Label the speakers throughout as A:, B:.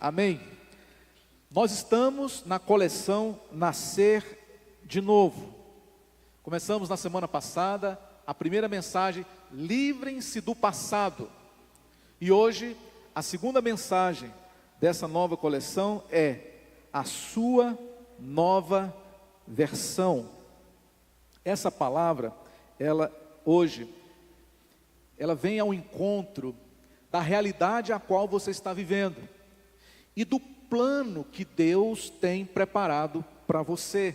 A: Amém? Nós estamos na coleção Nascer de Novo. Começamos na semana passada a primeira mensagem, livrem-se do passado. E hoje, a segunda mensagem dessa nova coleção é a sua nova versão. Essa palavra, hoje, ela vem ao encontro da realidade a qual você está vivendo e do plano que Deus tem preparado para você.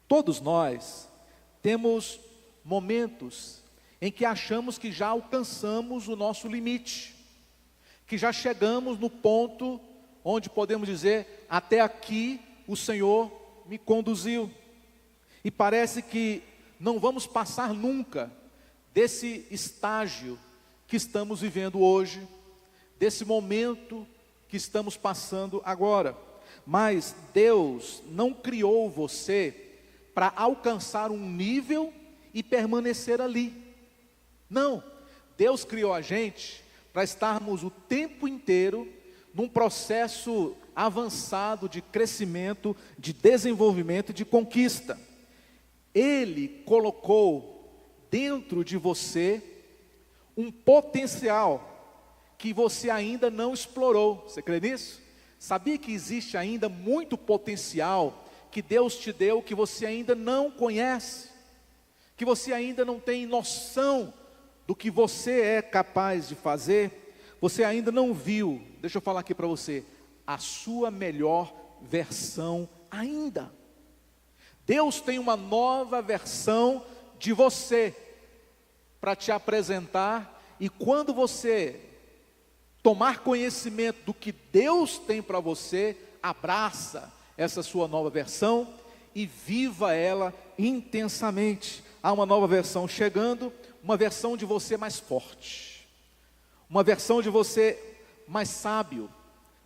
A: Todos nós temos momentos em que achamos que já alcançamos o nosso limite, que já chegamos no ponto onde podemos dizer, até aqui o Senhor me conduziu. E parece que não vamos passar nunca desse estágio que estamos vivendo hoje, desse momento que estamos passando agora. Mas Deus não criou você para alcançar um nível e permanecer ali. Não, Deus criou a gente para estarmos o tempo inteiro num processo avançado de crescimento, de desenvolvimento e de conquista. Ele colocou dentro de você um potencial que você ainda não explorou. Você crê nisso? Sabia que existe ainda muito potencial que Deus te deu, que você ainda não conhece, que você ainda não tem noção do que você é capaz de fazer? Você ainda não viu, deixa eu falar aqui para você, a sua melhor versão ainda. Deus tem uma nova versão de você para te apresentar, e quando você tomar conhecimento do que Deus tem para você, abraça essa sua nova versão e viva ela intensamente. Há uma nova versão chegando, uma versão de você mais forte, uma versão de você mais sábio,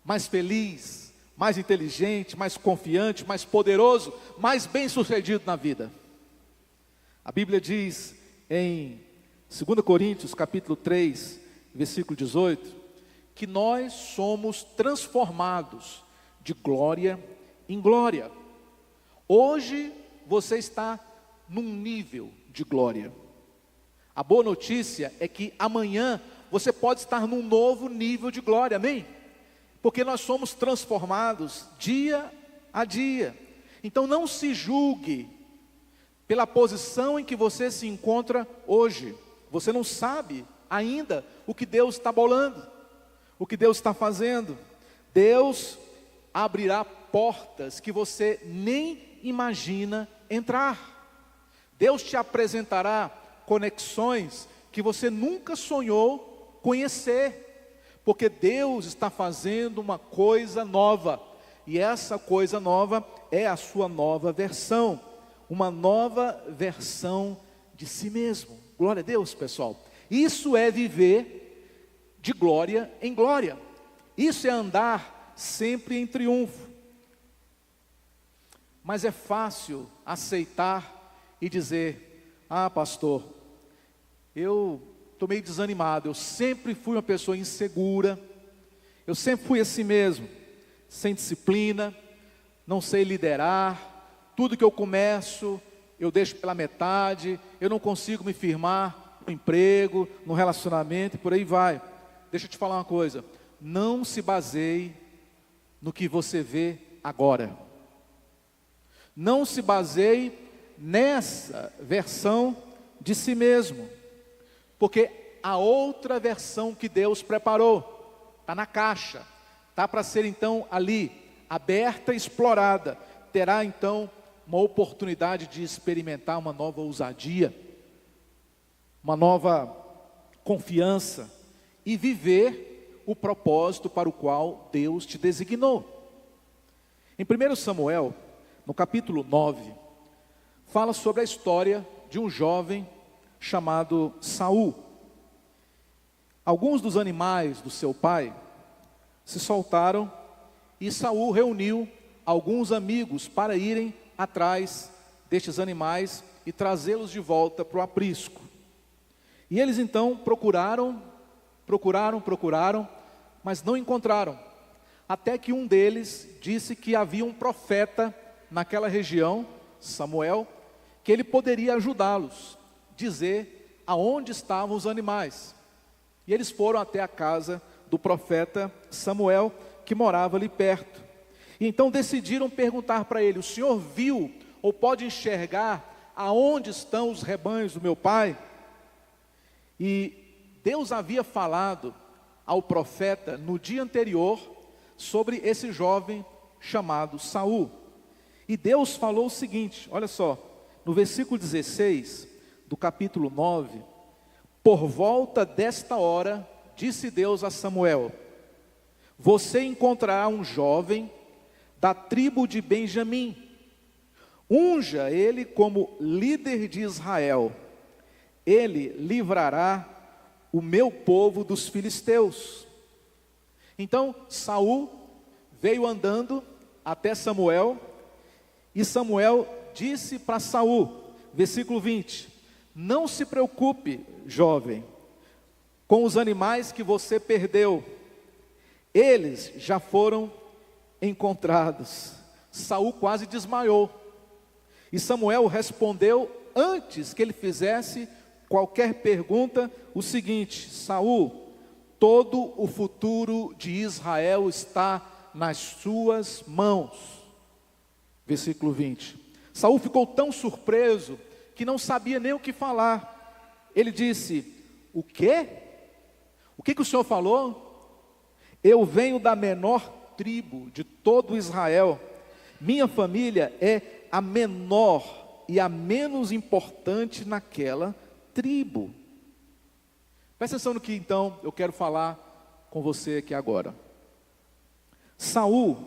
A: mais feliz, mais inteligente, mais confiante, mais poderoso, mais bem-sucedido na vida. A Bíblia diz em 2 Coríntios capítulo 3, versículo 18, que nós somos transformados de glória em glória. Hoje você está num nível de glória. A boa notícia é que amanhã você pode estar num novo nível de glória, amém? Porque nós somos transformados dia a dia. Então não se julgue pela posição em que você se encontra hoje. Você não sabe ainda o que Deus está bolando, o que Deus está fazendo. Deus abrirá portas que você nem imagina entrar. Deus te apresentará conexões que você nunca sonhou conhecer, porque Deus está fazendo uma coisa nova, e essa coisa nova é a sua nova versão, uma nova versão de si mesmo. Glória a Deus, pessoal. Isso é viver de glória em glória. Isso é andar sempre em triunfo. Mas é fácil aceitar e dizer: ah, pastor, eu estou meio desanimado, eu sempre fui uma pessoa insegura, eu sempre fui assim mesmo, sem disciplina, não sei liderar, tudo que eu começo, eu deixo pela metade, eu não consigo me firmar no emprego, no relacionamento e por aí vai. Deixa eu te falar uma coisa, não se baseie no que você vê agora. Não se baseie nessa versão de si mesmo, porque a outra versão que Deus preparou está na caixa, está para ser então ali, aberta e explorada. Terá então uma oportunidade de experimentar uma nova ousadia, uma nova confiança e viver o propósito para o qual Deus te designou. Em 1 Samuel, no capítulo 9, fala sobre a história de um jovem chamado Saul. Alguns dos animais do seu pai se soltaram e Saul reuniu alguns amigos para irem atrás destes animais e trazê-los de volta para o aprisco. E eles então procuraram, mas não encontraram. até que um deles disse que havia um profeta naquela região, Samuel, que ele poderia ajudá-los, dizer aonde estavam os animais. E eles foram até a casa do profeta Samuel, que morava ali perto. E então decidiram perguntar para ele: o senhor viu ou pode enxergar aonde estão os rebanhos do meu pai? E Deus havia falado ao profeta no dia anterior sobre esse jovem chamado Saul. E Deus falou o seguinte, olha só, no versículo 16 do capítulo 9: por volta desta hora, disse Deus a Samuel: você encontrará um jovem da tribo de Benjamim, unja ele como líder de Israel, ele livrará o meu povo dos filisteus. Então Saul veio andando até Samuel, e Samuel disse para Saul, versículo 20: não se preocupe, jovem, com os animais que você perdeu, eles já foram encontrados. Saul quase desmaiou, e Samuel respondeu, antes que ele fizesse qualquer pergunta, o seguinte: Saul, todo o futuro de Israel está nas suas mãos. Versículo 20. Saul ficou tão surpreso que não sabia nem o que falar. Ele disse: o quê? O que o senhor falou? Eu venho da menor tribo de todo Israel. Minha família é a menor e a menos importante naquela tribo. Presta atenção no que então eu quero falar com você aqui agora. Saul,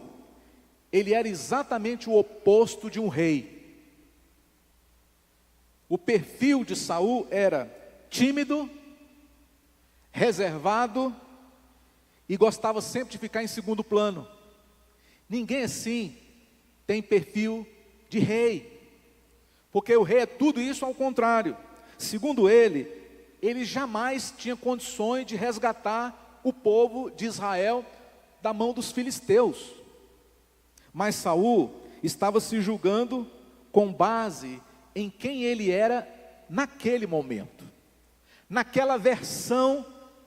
A: ele era exatamente o oposto de um rei. O perfil de Saul era tímido, reservado e gostava sempre de ficar em segundo plano. Ninguém assim tem perfil de rei, porque o rei é tudo isso ao contrário. Segundo ele jamais tinha condições de resgatar o povo de Israel da mão dos filisteus. Mas Saul estava se julgando com base em quem ele era naquele momento. Naquela versão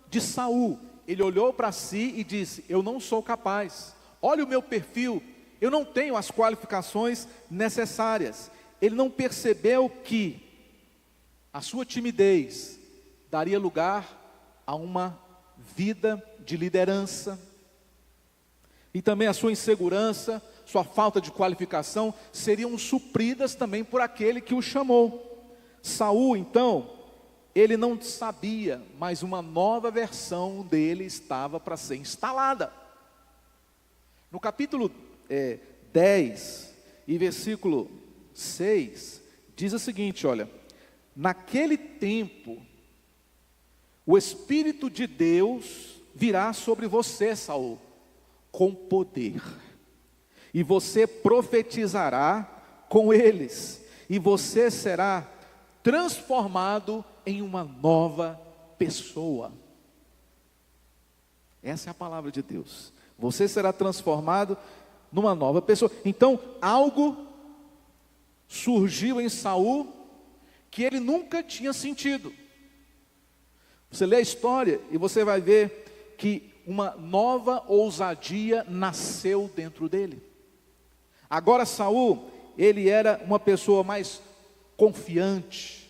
A: de Saul, ele olhou para si e disse: eu não sou capaz, olha o meu perfil, eu não tenho as qualificações necessárias. Ele não percebeu que a sua timidez daria lugar a uma vida de liderança, e também a sua insegurança, sua falta de qualificação seriam supridas também por aquele que o chamou. Saul, então, ele não sabia, mas uma nova versão dele estava para ser instalada. No capítulo 10 e versículo 6, diz o seguinte, olha: naquele tempo, o Espírito de Deus virá sobre você, Saul, com poder, e você profetizará com eles, e você será transformado em uma nova pessoa. Essa é a palavra de Deus. Você será transformado numa nova pessoa. Então, algo surgiu em Saul que ele nunca tinha sentido. Você lê a história e você vai ver que uma nova ousadia nasceu dentro dele. Agora Saul, ele era uma pessoa mais confiante.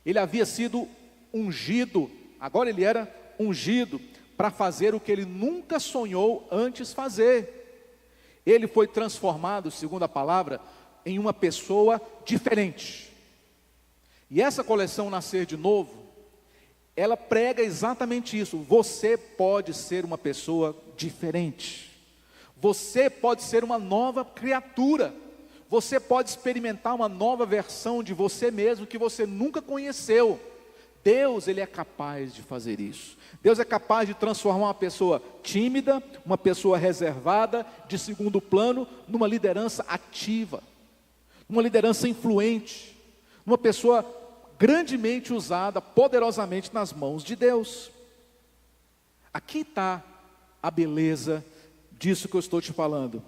A: Ele havia sido ungido, agora ele era ungido para fazer o que ele nunca sonhou antes fazer. Ele foi transformado, segundo a palavra, em uma pessoa diferente. E essa coleção Nascer de Novo, ela prega exatamente isso. Você pode ser uma pessoa diferente. Você pode ser uma nova criatura. Você pode experimentar uma nova versão de você mesmo que você nunca conheceu. Deus, Ele é capaz de fazer isso. Deus é capaz de transformar uma pessoa tímida, uma pessoa reservada, de segundo plano, numa liderança ativa, numa liderança influente, uma pessoa grandemente usada, poderosamente nas mãos de Deus. Aqui está a beleza disso que eu estou te falando.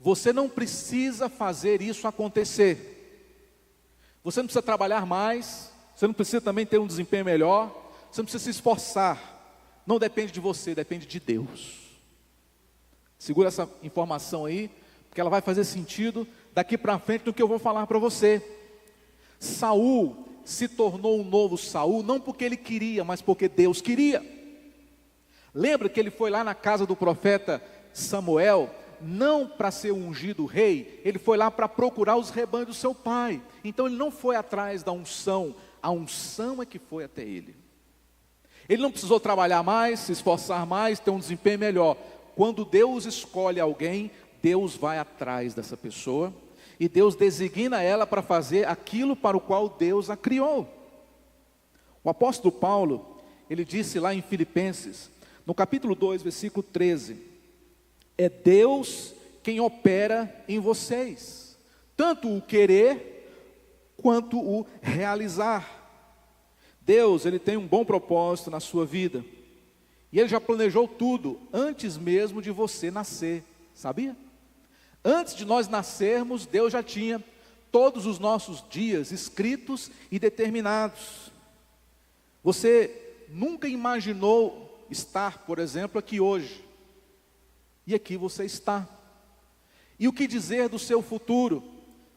A: Você não precisa fazer isso acontecer. Você não precisa trabalhar mais, você não precisa também ter um desempenho melhor, você não precisa se esforçar. Não depende de você, depende de Deus. Segura essa informação aí, porque ela vai fazer sentido daqui para frente no que eu vou falar para você. Saul se tornou um novo Saul, não porque ele queria, mas porque Deus queria. Lembra que ele foi lá na casa do profeta Samuel, não para ser ungido rei, ele foi lá para procurar os rebanhos do seu pai. Então ele não foi atrás da unção, a unção é que foi até ele. Ele não precisou trabalhar mais, se esforçar mais, ter um desempenho melhor. Quando Deus escolhe alguém, Deus vai atrás dessa pessoa, e Deus designa ela para fazer aquilo para o qual Deus a criou. O apóstolo Paulo, ele disse lá em Filipenses, no capítulo 2, versículo 13, é Deus quem opera em vocês, tanto o querer, quanto o realizar. Deus, ele tem um bom propósito na sua vida, e ele já planejou tudo, antes mesmo de você nascer, sabia? Antes de nós nascermos, Deus já tinha todos os nossos dias escritos e determinados. Você nunca imaginou estar, por exemplo, aqui hoje, e aqui você está. E o que dizer do seu futuro?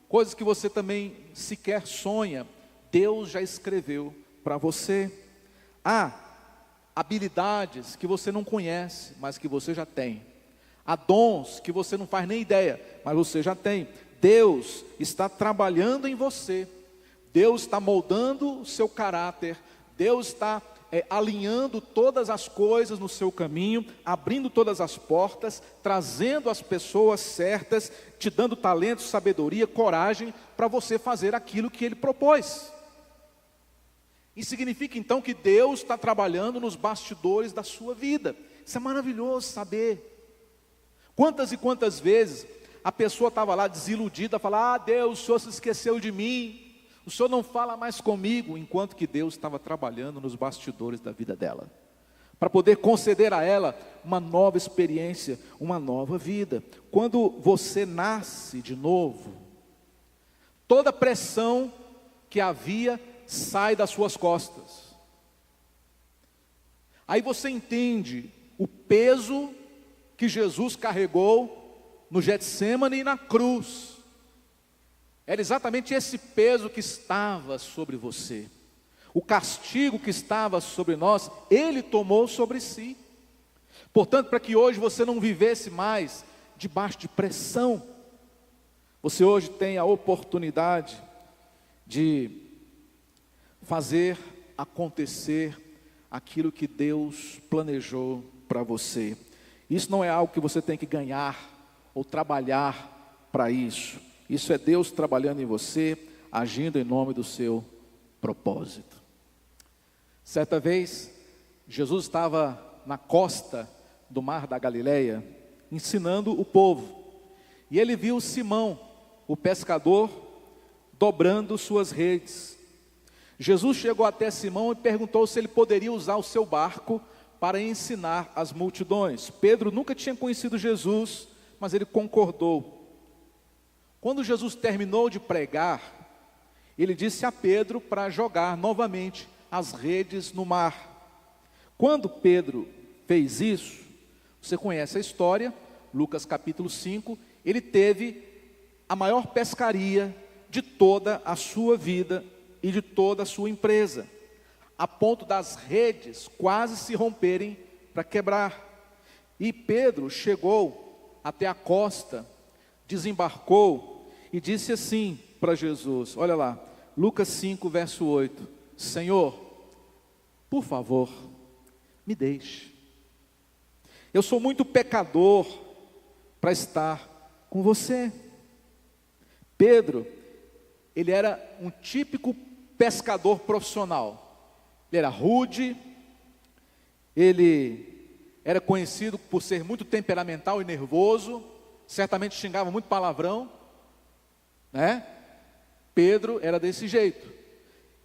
A: Coisas que você também sequer sonha, Deus já escreveu para você. Há habilidades que você não conhece, mas que você já tem. Há dons que você não faz nem ideia, mas você já tem. Deus está trabalhando em você. Deus está moldando o seu caráter. Deus está alinhando todas as coisas no seu caminho, abrindo todas as portas, trazendo as pessoas certas, te dando talento, sabedoria, coragem para você fazer aquilo que Ele propôs. Isso significa então que Deus está trabalhando nos bastidores da sua vida. Isso é maravilhoso saber. Quantas e quantas vezes a pessoa estava lá desiludida, falava: Deus, o Senhor se esqueceu de mim, o Senhor não fala mais comigo, enquanto que Deus estava trabalhando nos bastidores da vida dela, para poder conceder a ela uma nova experiência, uma nova vida. Quando você nasce de novo, toda pressão que havia sai das suas costas. Aí você entende o peso que Jesus carregou no Getsêmani e na cruz. Era exatamente esse peso que estava sobre você. O castigo que estava sobre nós, Ele tomou sobre si. Portanto, para que hoje você não vivesse mais debaixo de pressão, você hoje tem a oportunidade de fazer acontecer aquilo que Deus planejou para você. Isso não é algo que você tem que ganhar ou trabalhar para isso. Isso é Deus trabalhando em você, agindo em nome do seu propósito. Certa vez, Jesus estava na costa do mar da Galileia, ensinando o povo. E ele viu Simão, o pescador, dobrando suas redes. Jesus chegou até Simão e perguntou se ele poderia usar o seu barco para ensinar as multidões. Pedro nunca tinha conhecido Jesus, mas ele concordou. Quando Jesus terminou de pregar, ele disse a Pedro para jogar novamente as redes no mar. Quando Pedro fez isso, você conhece a história, Lucas capítulo 5, ele teve a maior pescaria de toda a sua vida e de toda a sua empresa, a ponto das redes quase se romperem para quebrar. E Pedro chegou até a costa, desembarcou e disse assim para Jesus, olha lá, Lucas 5, verso 8, Senhor, por favor, me deixe. Eu sou muito pecador para estar com você. Pedro, ele era um típico pescador profissional. Ele era rude, ele era conhecido por ser muito temperamental e nervoso, certamente xingava muito palavrão, né? Pedro era desse jeito.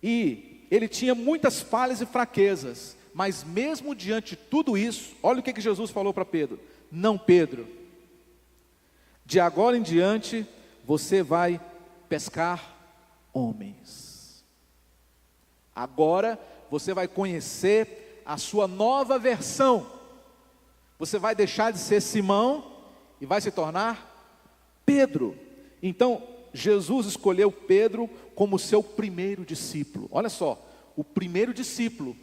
A: E ele tinha muitas falhas e fraquezas, mas mesmo diante de tudo isso, olha o que Jesus falou para Pedro: não, Pedro, de agora em diante você vai pescar homens. Agora você vai conhecer a sua nova versão. Você vai deixar de ser Simão e vai se tornar Pedro. Então, Jesus escolheu Pedro como seu primeiro discípulo. Olha só, o primeiro discípulo.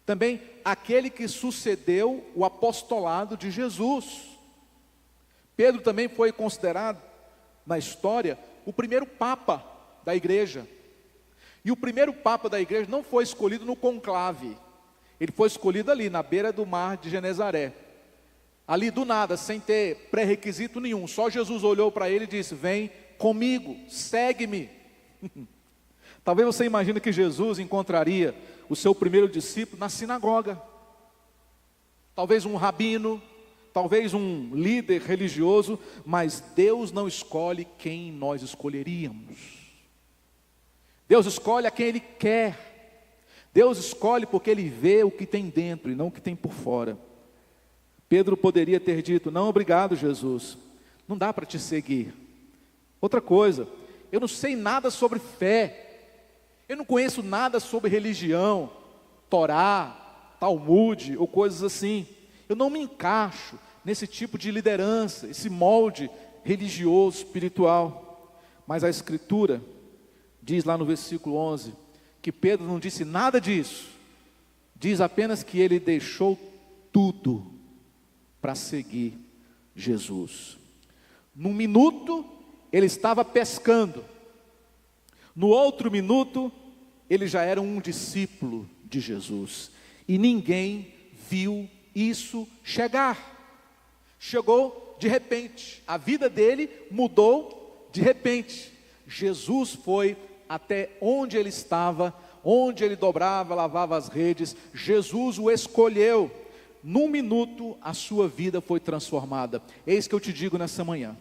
A: Também aquele que sucedeu o apostolado de Jesus. Pedro também foi considerado, na história, o primeiro papa da igreja. E o primeiro papa da igreja não foi escolhido no conclave. Ele foi escolhido ali, na beira do mar de Genezaré. Ali do nada, sem ter pré-requisito nenhum. Só Jesus olhou para ele e disse: vem comigo, segue-me. Talvez você imagine que Jesus encontraria o seu primeiro discípulo na sinagoga. Talvez um rabino, talvez um líder religioso, mas Deus não escolhe quem nós escolheríamos. Deus escolhe a quem Ele quer. Deus escolhe porque Ele vê o que tem dentro e não o que tem por fora. Pedro poderia ter dito: não, obrigado, Jesus, não dá para te seguir. Outra coisa, eu não sei nada sobre fé, eu não conheço nada sobre religião, Torá, Talmude ou coisas assim. Eu não me encaixo nesse tipo de liderança, esse molde religioso, espiritual. Mas a Escritura diz lá no versículo 11, que Pedro não disse nada disso. Diz apenas que ele deixou tudo para seguir Jesus. Num minuto, ele estava pescando. No outro minuto, ele já era um discípulo de Jesus. E ninguém viu isso chegar. Chegou de repente. A vida dele mudou de repente. Jesus foi até onde ele estava, onde ele dobrava, lavava as redes. Jesus o escolheu. Num minuto, a sua vida foi transformada. Eis que eu te digo nessa manhã: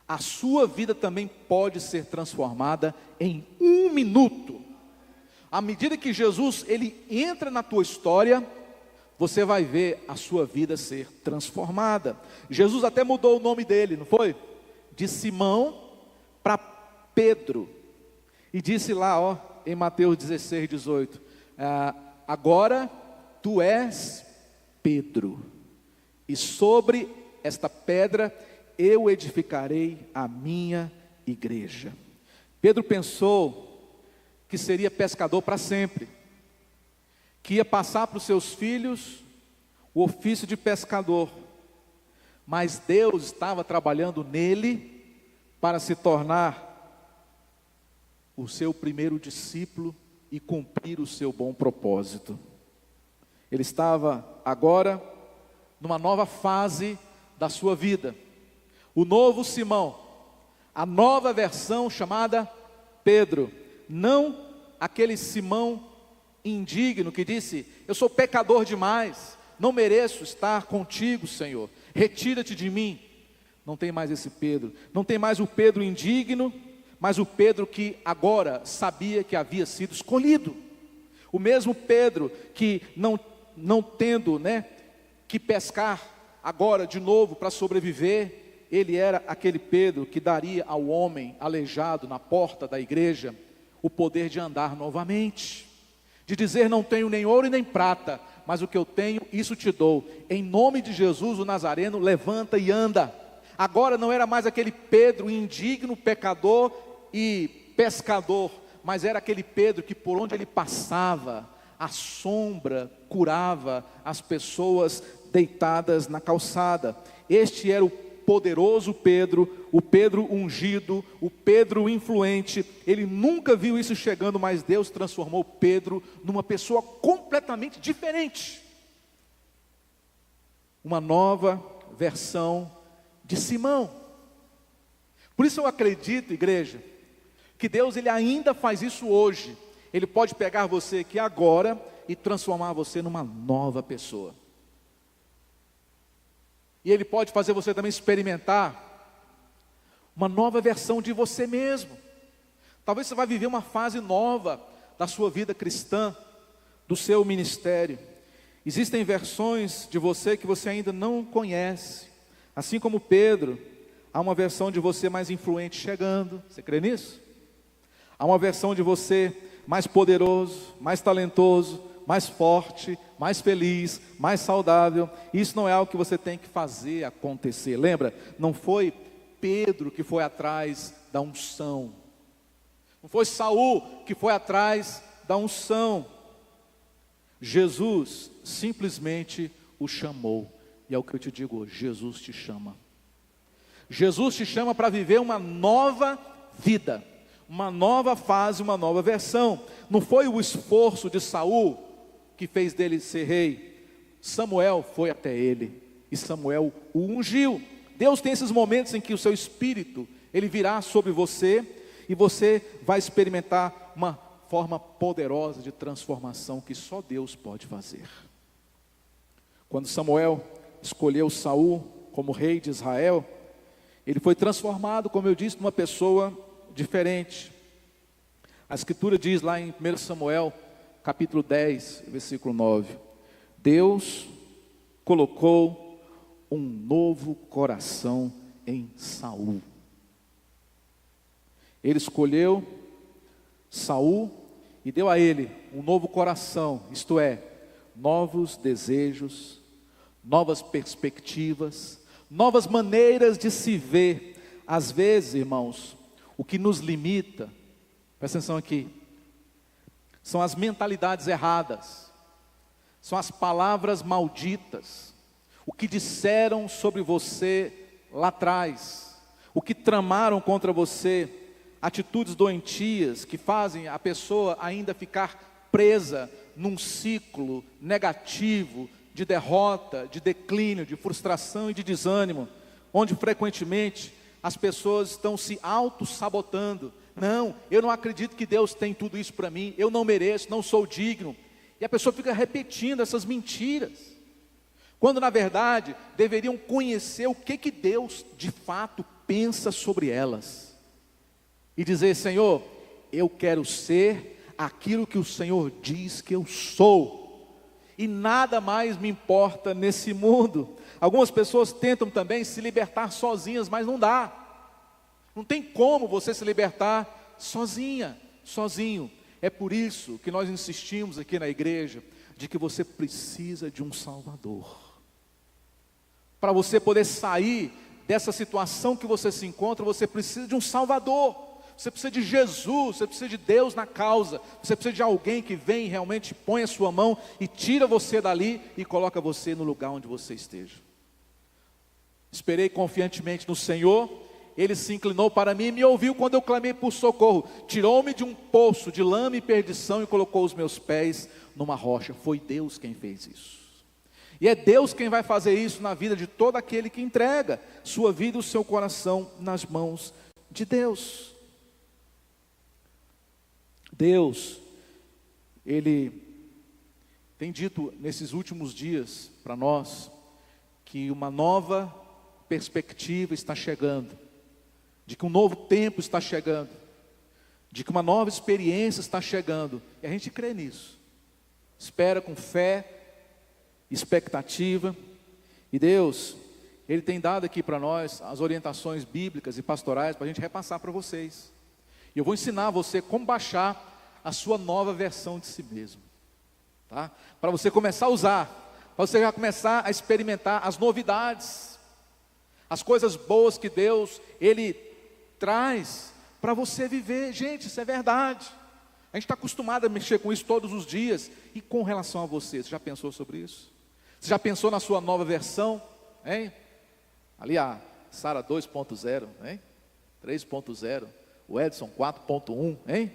A: a sua vida também pode ser transformada em um minuto. À medida que Jesus ele entra na tua história, você vai ver a sua vida ser transformada. Jesus até mudou o nome dele, não foi? De Simão para Pedro. E disse lá, ó, em Mateus 16, 18, agora tu és Pedro, e sobre esta pedra eu edificarei a minha igreja. Pedro pensou que seria pescador para sempre, que ia passar para os seus filhos o ofício de pescador, mas Deus estava trabalhando nele para se tornar o seu primeiro discípulo e cumprir o seu bom propósito. Ele estava agora numa nova fase da sua vida. O novo Simão, a nova versão chamada Pedro, não aquele Simão indigno que disse: eu sou pecador demais, não mereço estar contigo, Senhor, retira-te de mim. Não tem mais esse Pedro, não tem mais o Pedro indigno, mas o Pedro que agora sabia que havia sido escolhido. O mesmo Pedro que não tendo, que pescar agora de novo para sobreviver, ele era aquele Pedro que daria ao homem aleijado na porta da igreja o poder de andar novamente, de dizer: não tenho nem ouro e nem prata, mas o que eu tenho, isso te dou. Em nome de Jesus o Nazareno, levanta e anda. Agora não era mais aquele Pedro indigno, pecador e pescador, mas era aquele Pedro que por onde ele passava, a sombra curava as pessoas deitadas na calçada. Este era o poderoso Pedro, o Pedro ungido, o Pedro influente. Ele nunca viu isso chegando, mas Deus transformou Pedro numa pessoa completamente diferente. Uma nova versão de Simão. Por isso eu acredito, igreja, que Deus ele ainda faz isso hoje. Ele pode pegar você aqui agora e transformar você numa nova pessoa. E Ele pode fazer você também experimentar uma nova versão de você mesmo. Talvez você vai viver uma fase nova da sua vida cristã, do seu ministério. Existem versões de você que você ainda não conhece. Assim como Pedro, há uma versão de você mais influente chegando. Você crê nisso? Há uma versão de você mais poderoso, mais talentoso, mais forte, mais feliz, mais saudável. Isso não é algo que você tem que fazer acontecer. Lembra? Não foi Pedro que foi atrás da unção. Não foi Saul que foi atrás da unção. Jesus simplesmente o chamou. E é o que eu te digo hoje, Jesus te chama. Jesus te chama para viver uma nova vida, uma nova fase, uma nova versão. Não foi o esforço de Saul que fez dele ser rei. Samuel foi até ele e Samuel o ungiu. Deus tem esses momentos em que o seu espírito, ele virá sobre você e você vai experimentar uma forma poderosa de transformação que só Deus pode fazer. Quando Samuel escolheu Saul como rei de Israel, ele foi transformado, como eu disse, numa pessoa diferente. A Escritura diz lá em 1 Samuel, capítulo 10, versículo 9: Deus colocou um novo coração em Saul. Ele escolheu Saul e deu a ele um novo coração, isto é, novos desejos, novas perspectivas, novas maneiras de se ver. Às vezes, irmãos, o que nos limita, presta atenção aqui, são as mentalidades erradas, são as palavras malditas, o que disseram sobre você lá atrás, o que tramaram contra você, atitudes doentias que fazem a pessoa ainda ficar presa num ciclo negativo de derrota, de declínio, de frustração e de desânimo, onde frequentemente as pessoas estão se auto-sabotando. Não, eu não acredito que Deus tem tudo isso para mim, eu não mereço, não sou digno. E a pessoa fica repetindo essas mentiras, quando na verdade deveriam conhecer o que Deus de fato pensa sobre elas. E dizer: Senhor, eu quero ser aquilo que o Senhor diz que eu sou. E nada mais me importa nesse mundo. Algumas pessoas tentam também se libertar sozinhas, mas não dá. Não tem como você se libertar sozinha, sozinho. É por isso que nós insistimos aqui na igreja, de que você precisa de um Salvador. Para você poder sair dessa situação que você se encontra, você precisa de um Salvador. Você precisa de Jesus, você precisa de Deus na causa. Você precisa de alguém que vem e realmente põe a sua mão e tira você dali e coloca você no lugar onde você esteja. Esperei confiantemente no Senhor, Ele se inclinou para mim e me ouviu quando eu clamei por socorro. Tirou-me de um poço de lama e perdição e colocou os meus pés numa rocha. Foi Deus quem fez isso. E é Deus quem vai fazer isso na vida de todo aquele que entrega sua vida e o seu coração nas mãos de Deus. Deus, Ele tem dito nesses últimos dias para nós, que uma nova perspectiva está chegando, de que um novo tempo está chegando, de que uma nova experiência está chegando, e a gente crê nisso, espera com fé, expectativa, e Deus, Ele tem dado aqui para nós as orientações bíblicas e pastorais para a gente repassar para vocês. E eu vou ensinar você como baixar a sua nova versão de si mesmo, tá? Para você começar a usar, para você já começar a experimentar as novidades, as coisas boas que Deus, Ele traz para você viver. Gente, isso é verdade. A gente está acostumado a mexer com isso todos os dias. E com relação a você já pensou sobre isso? Você já pensou na sua nova versão? Hein? Ali a Sara 2.0, hein? 3.0, o Edson 4.1, hein?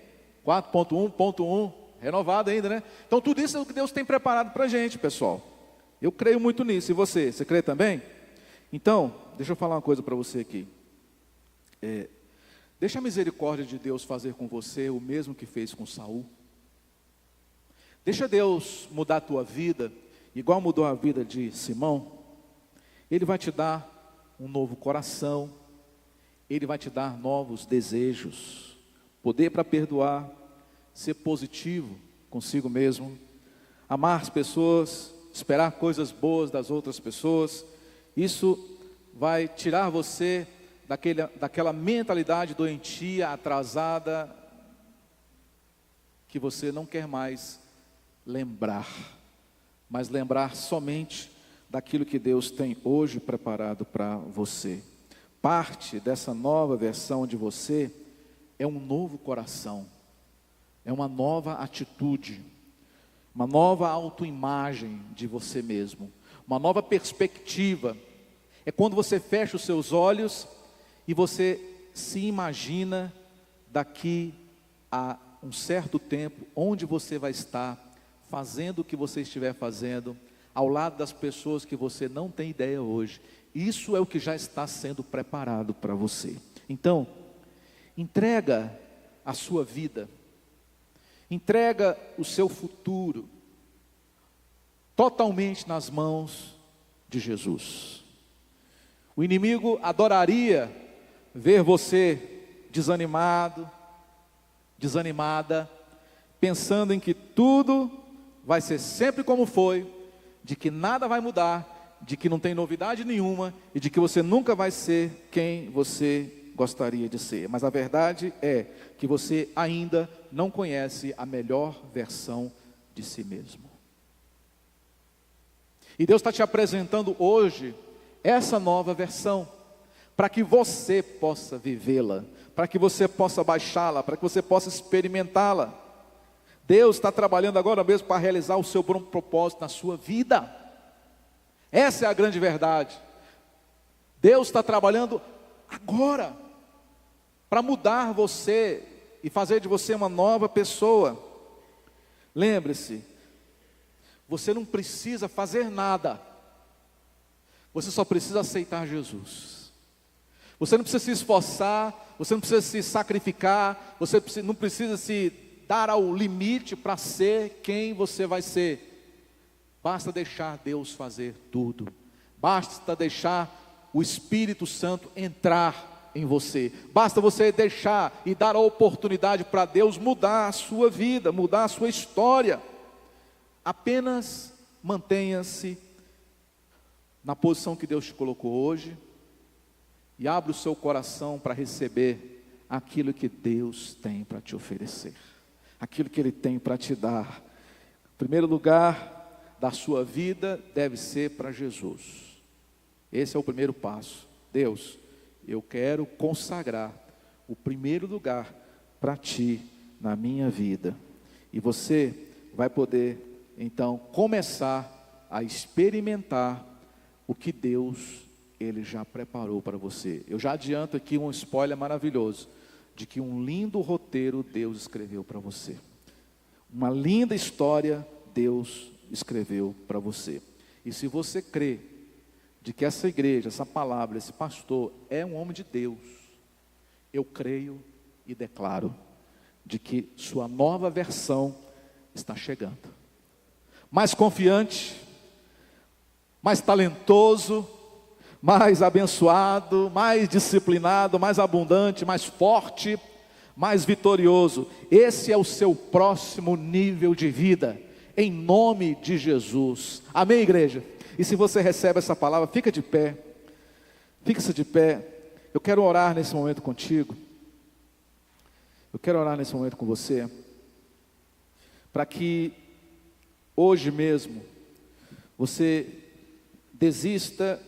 A: 4.1.1, renovado ainda, né? Então tudo isso é o que Deus tem preparado para a gente, pessoal. Eu creio muito nisso. E você crê também? Então, deixa eu falar uma coisa para você aqui. Deixa a misericórdia de Deus fazer com você o mesmo que fez com Saul. Deixa Deus mudar a tua vida, igual mudou a vida de Simão. Ele vai te dar um novo coração, Ele vai te dar novos desejos, poder para perdoar, ser positivo consigo mesmo, amar as pessoas esperar coisas boas das outras pessoas. Isso vai tirar você daquela mentalidade doentia, atrasada, que você não quer mais lembrar, mas lembrar somente daquilo que Deus tem hoje preparado para você. Parte dessa nova versão de você é um novo coração, é uma nova atitude, uma nova autoimagem de você mesmo, uma nova perspectiva. É quando você fecha os seus olhos e você se imagina daqui a um certo tempo, onde você vai estar, fazendo o que você estiver fazendo, ao lado das pessoas que você não tem ideia hoje. Isso é o que já está sendo preparado para você. Então, entrega a sua vida, entrega o seu futuro, totalmente nas mãos de Jesus. O inimigo adoraria ver você desanimado, desanimada, pensando em que tudo vai ser sempre como foi, de que nada vai mudar, de que não tem novidade nenhuma e de que você nunca vai ser quem você gostaria de ser. Mas a verdade é que você ainda não conhece a melhor versão de si mesmo. E Deus está te apresentando hoje essa nova versão, para que você possa vivê-la, para que você possa baixá-la, para que você possa experimentá-la. Deus está trabalhando agora mesmo para realizar o seu bom propósito na sua vida. Essa é a grande verdade. Deus está trabalhando agora para mudar você e fazer de você uma nova pessoa. Lembre-se, você não precisa fazer nada, você só precisa aceitar Jesus. Você não precisa se esforçar, você não precisa se sacrificar, você não precisa se dar ao limite para ser quem você vai ser. Basta deixar Deus fazer tudo. Basta deixar o Espírito Santo entrar em você. Basta você deixar e dar a oportunidade para Deus mudar a sua vida, mudar a sua história. Apenas mantenha-se na posição que Deus te colocou hoje e abra o seu coração para receber aquilo que Deus tem para te oferecer, aquilo que Ele tem para te dar. Em primeiro lugar da sua vida deve ser para Jesus. Esse é o primeiro passo. Deus, eu quero consagrar o primeiro lugar para Ti na minha vida. E você vai poder então começar a experimentar o que Deus Ele já preparou para você. Eu já adianto aqui um spoiler maravilhoso, de que um lindo roteiro Deus escreveu para você. Uma linda história Deus escreveu para você. E se você crê de que essa igreja, essa palavra, esse pastor é um homem de Deus, eu creio e declaro de que sua nova versão está chegando. Mais confiante, mais talentoso, mais abençoado, mais disciplinado, mais abundante, mais forte, mais vitorioso. Esse é o seu próximo nível de vida, em nome de Jesus. Amém, igreja? E se você recebe essa palavra, fica de pé. Fica-se de pé. Eu quero orar nesse momento contigo. Eu quero orar nesse momento com você, para que hoje mesmo você desista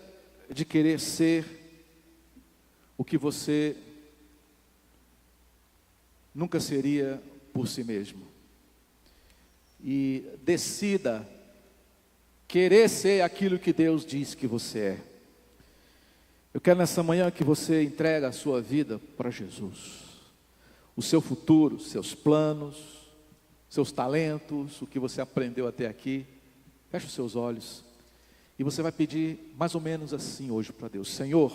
A: de querer ser o que você nunca seria por si mesmo, e decida querer ser aquilo que Deus diz que você é. Eu quero nessa manhã que você entregue a sua vida para Jesus, o seu futuro, seus planos, seus talentos, o que você aprendeu até aqui. Feche os seus olhos e você vai pedir mais ou menos assim hoje para Deus: Senhor,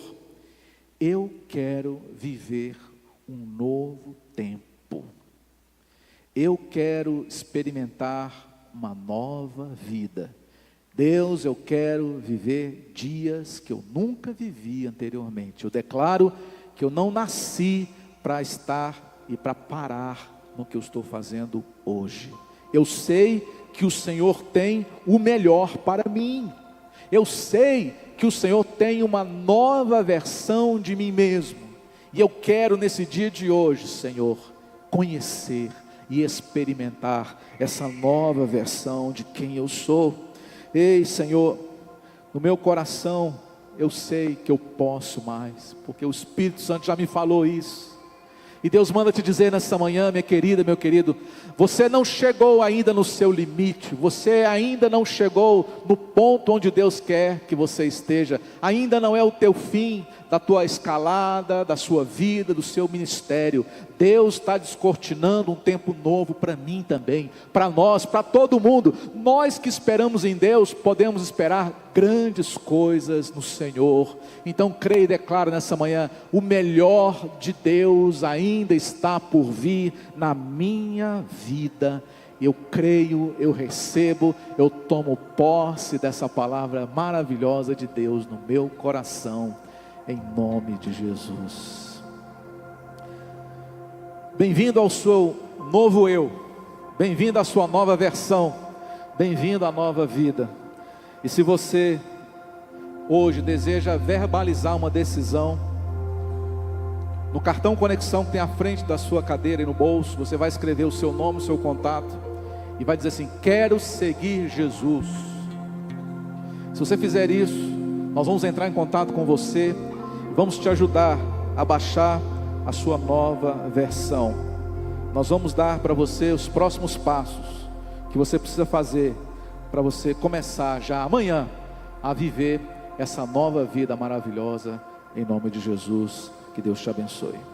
A: eu quero viver um novo tempo. Eu quero experimentar uma nova vida. Deus, eu quero viver dias que eu nunca vivi anteriormente. Eu declaro que eu não nasci para estar e para parar no que eu estou fazendo hoje. Eu sei que o Senhor tem o melhor para mim. Eu sei que o Senhor tem uma nova versão de mim mesmo. E eu quero nesse dia de hoje, Senhor, conhecer e experimentar essa nova versão de quem eu sou. Ei, Senhor, no meu coração eu sei que eu posso mais, porque o Espírito Santo já me falou isso. E Deus manda te dizer nessa manhã, minha querida, meu querido, você não chegou ainda no seu limite, você ainda não chegou no ponto onde Deus quer que você esteja, ainda não é o teu fim da tua escalada, da sua vida, do seu ministério. Deus está descortinando um tempo novo para mim também, para nós, para todo mundo. Nós que esperamos em Deus, podemos esperar grandes coisas no Senhor. Então creia e declara nessa manhã, o melhor de Deus ainda está por vir na minha vida. Eu creio, eu recebo, eu tomo posse dessa palavra maravilhosa de Deus no meu coração, em nome de Jesus. Bem-vindo ao seu novo eu, bem-vindo à sua nova versão, bem-vindo à nova vida. E se você hoje deseja verbalizar uma decisão, no cartão conexão que tem à frente da sua cadeira e no bolso, você vai escrever o seu nome, o seu contato, e vai dizer assim: quero seguir Jesus. Se você fizer isso, nós vamos entrar em contato com você, vamos te ajudar a baixar a sua nova versão. Nós vamos dar para você os próximos passos que você precisa fazer para você começar já amanhã a viver essa nova vida maravilhosa, em nome de Jesus. Que Deus te abençoe.